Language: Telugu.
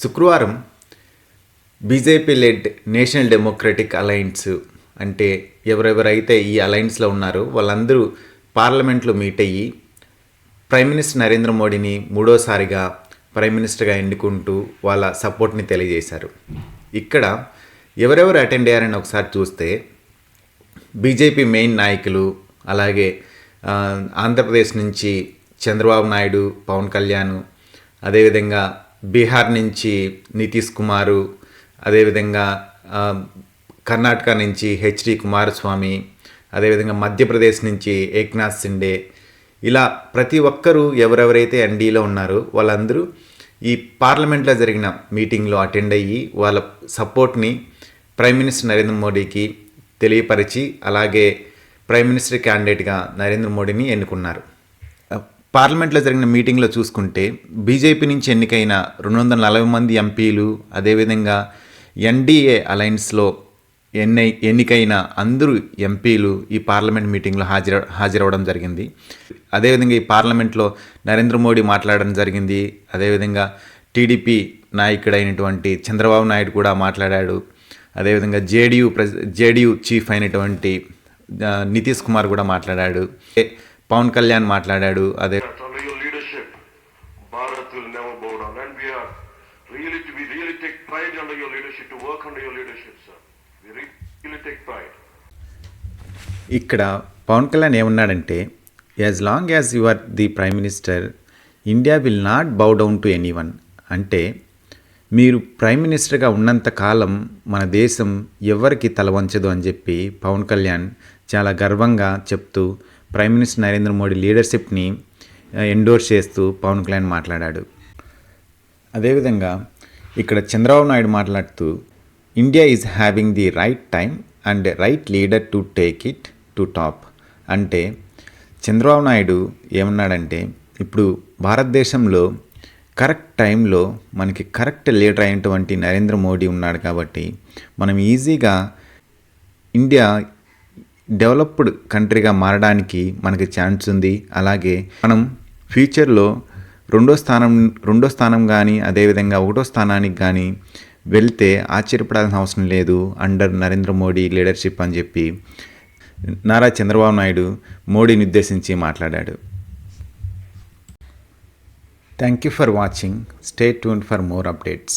శుక్రవారం BJP led national democratic alliance అంటే ఎవరెవరైతే ఈ అలయన్స్లో ఉన్నారో వాళ్ళందరూ పార్లమెంట్లో మీట్ అయ్యి ప్రైమ్ మినిస్టర్ నరేంద్ర మోడీని మూడోసారిగా ప్రైమ్ మినిస్టర్గా ఎన్నుకుంటూ వాళ్ళ సపోర్ట్ని తెలియజేశారు. ఇక్కడ ఎవరెవరు అటెండ్ అయ్యారని ఒకసారి చూస్తే బీజేపీ మెయిన్ నాయకులు, అలాగే ఆంధ్రప్రదేశ్ నుంచి చంద్రబాబు నాయుడు, పవన్ కళ్యాణ్, అదేవిధంగా బీహార్ నుంచి నితీష్ కుమారు, అదేవిధంగా కర్ణాటక నుంచి హెచ్డి కుమారస్వామి, అదేవిధంగా మధ్యప్రదేశ్ నుంచి ఏక్నాథ్ షిండే, ఇలా ప్రతి ఒక్కరూ ఎవరెవరైతే ఎన్డీలో ఉన్నారో వాళ్ళందరూ ఈ పార్లమెంట్లో జరిగిన మీటింగ్లో అటెండ్ అయ్యి వాళ్ళ సపోర్ట్ని ప్రైమ్ మినిస్టర్ నరేంద్ర మోడీకి తెలియపరిచి అలాగే ప్రైమ్ మినిస్టర్ క్యాండిడేట్గా నరేంద్ర మోడీని ఎన్నుకున్నారు. పార్లమెంట్లో జరిగిన మీటింగ్లో చూసుకుంటే బీజేపీ నుంచి ఎన్నికైన 240 మంది ఎంపీలు, అదేవిధంగా ఎన్డీఏ అలయన్స్లో ఎన్నికైన అందరూ ఎంపీలు ఈ పార్లమెంట్ మీటింగ్లో హాజరవడం జరిగింది. అదేవిధంగా ఈ పార్లమెంట్లో నరేంద్ర మోడీ మాట్లాడడం జరిగింది. అదేవిధంగా టీడీపీ నాయకుడైనటువంటి చంద్రబాబు నాయుడు కూడా మాట్లాడాడు. అదేవిధంగా జేడీయూ చీఫ్ అయినటువంటి నితీష్ కుమార్ కూడా మాట్లాడాడు. పవన్ కళ్యాణ్ మాట్లాడాడు. అదే ఇక్కడ పవన్ కళ్యాణ్ ఏమన్నాడంటే, as long as you are the prime minister, India will not bow down to anyone. అంటే మీరు ప్రైమ్ మినిస్టర్గా ఉన్నంత కాలం మన దేశం ఎవరికి తల వంచదు అని చెప్పి పవన్ కళ్యాణ్ చాలా గర్వంగా చెప్తూ ప్రైమ్ మినిస్టర్ నరేంద్ర మోడీ లీడర్షిప్ని ఎండోర్స్ చేస్తూ పవన్ కళ్యాణ్ మాట్లాడాడు. అదేవిధంగా ఇక్కడ చంద్రబాబు నాయుడు మాట్లాడుతూ India is having the right time and right leader to take it to top. అంటే చంద్రబాబు నాయుడు ఏమన్నాడంటే, ఇప్పుడు భారతదేశంలో కరెక్ట్ టైంలో మనకి కరెక్ట్ లీడర్ అయినటువంటి నరేంద్ర మోడీ ఉన్నాడు కాబట్టి మనం ఈజీగా ఇండియా డెవలప్డ్ కంట్రీగా మారడానికి మనకి ఛాన్స్ ఉంది. అలాగే మనం ఫ్యూచర్లో రెండో స్థానం కానీ అదేవిధంగా 1వ స్థానానికి కానీ వెళ్తే ఆశ్చర్యపడాల్సిన అవసరం లేదు అండర్ నరేంద్ర మోడీ లీడర్షిప్ అని చెప్పి నారా చంద్రబాబు నాయుడు మోడీని ఉద్దేశించి మాట్లాడాడు. Thank you for watching. Stay tuned for more updates.